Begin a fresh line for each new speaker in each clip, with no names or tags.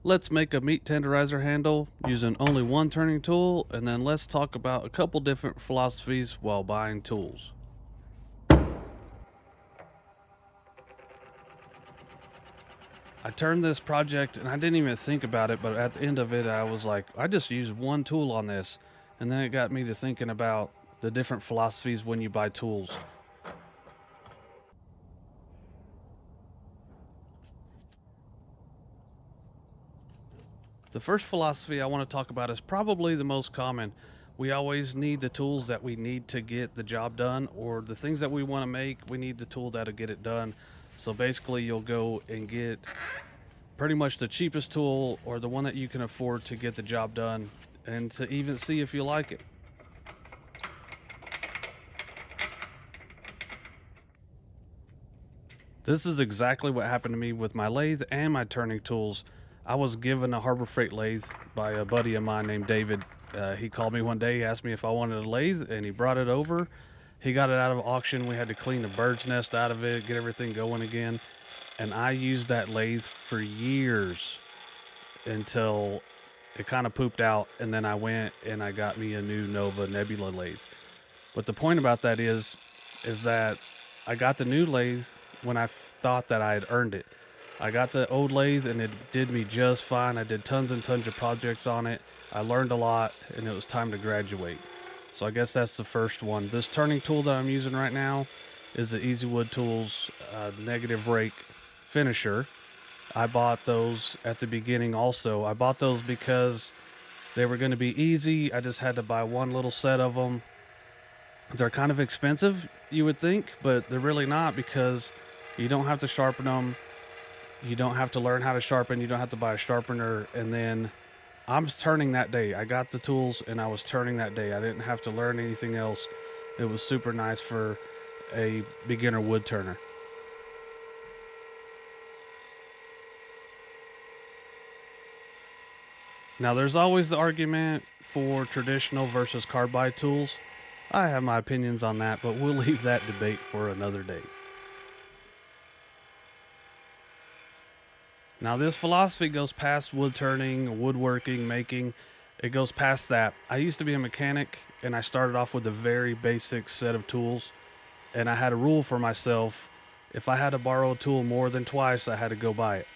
Let's make a meat tenderizer handle using only one turning tool, and then let's talk about a couple different philosophies while buying tools. I turned this project and I didn't even think about it, but at the end of it I was like, I just used one tool on this, and then it got me to thinking about the different philosophies when you buy tools. The first philosophy I want to talk about is probably the most common. We always need the tools that we need to get the job done, or the things that we want to make, we need the tool that'll get it done. So basically, you'll go and get pretty much the cheapest tool or the one that you can afford to get the job done and to even see if you like it. This is exactly what happened to me with my lathe and my turning tools. I was given a Harbor Freight lathe by a buddy of mine named David. He called me one day, he asked me if I wanted a lathe, and he brought it over. He got it out of auction. We had to clean the bird's nest out of it, get everything going again. And I used that lathe for years until it kind of pooped out. And then I went and I got me a new Nova Nebula lathe. But the point about that is that I got the new lathe when I thought that I had earned it. I got the old lathe and it did me just fine. I did tons and tons of projects on it. I learned a lot, and it was time to graduate. So I guess that's the first one. This turning tool that I'm using right now is the Easy Wood Tools negative rake finisher. I bought those at the beginning also. I bought those because they were going to be easy. I just had to buy one little set of them. They're kind of expensive, you would think, but they're really not, because you don't have to sharpen them. You don't have to learn how to sharpen. You don't have to buy a sharpener. And then I was turning that day. I got the tools and I was turning that day. I didn't have to learn anything else. It was super nice for a beginner wood turner. Now, there's always the argument for traditional versus carbide tools. I have my opinions on that, but we'll leave that debate for another day. Now, this philosophy goes past wood turning, woodworking, making. It goes past that. I used to be a mechanic, and I started off with a very basic set of tools. And I had a rule for myself. If I had to borrow a tool more than twice, I had to go buy it.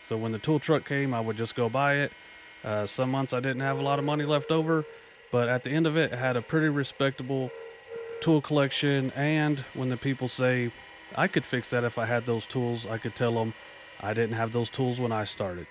So when the tool truck came, I would just go buy it. Some months I didn't have a lot of money left over, but at the end of it, I had a pretty respectable tool collection. And when the people say I could fix that if I had those tools, I could tell them I didn't have those tools when I started.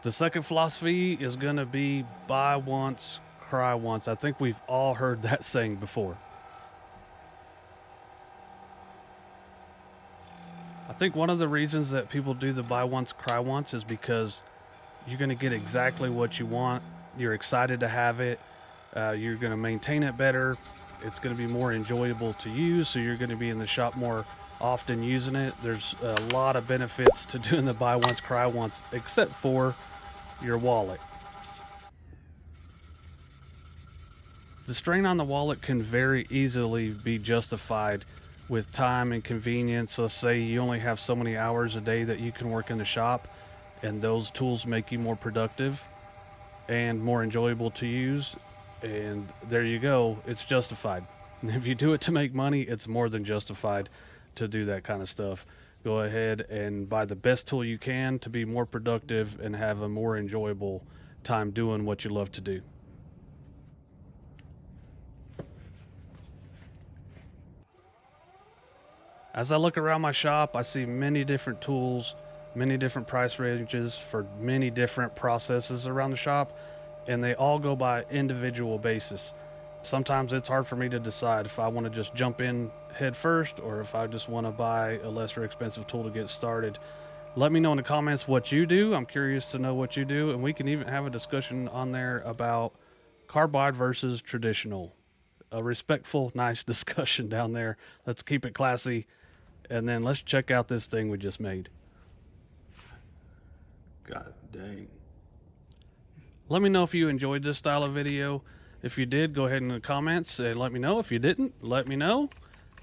The second philosophy is going to be buy once, cry once. I think we've all heard that saying before. I think one of the reasons that people do the buy once, cry once is because you're going to get exactly what you want. You're excited to have it. You're going to maintain it better. It's going to be more enjoyable to use, so you're going to be in the shop more often using it. There's a lot of benefits to doing the buy once, cry once, except for your wallet. The strain on the wallet can very easily be justified with time and convenience. Let's say you only have so many hours a day that you can work in the shop, and those tools make you more productive and more enjoyable to use. And there you go, it's justified. And if you do it to make money, it's more than justified to do that kind of stuff. Go ahead and buy the best tool you can to be more productive and have a more enjoyable time doing what you love to do. As I look around my shop, I see many different tools, many different price ranges for many different processes around the shop, and they all go by individual basis. Sometimes it's hard for me to decide if I want to just jump in head first or if I just want to buy a lesser expensive tool to get started. Let me know in the comments what you do. I'm curious to know what you do, and we can even have a discussion on there about carbide versus traditional. A respectful, nice discussion down there. Let's keep it classy. And then let's check out this thing we just made.
God dang.
Let me know if you enjoyed this style of video. If you did, go ahead in the comments and let me know. If you didn't, let me know.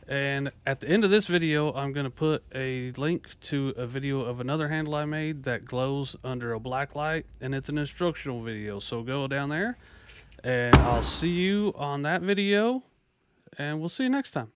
And at the end of this video, I'm going to put a link to a video of another handle I made that glows under a black light, and it's an instructional video. So go down there, and I'll see you on that video, and we'll see you next time.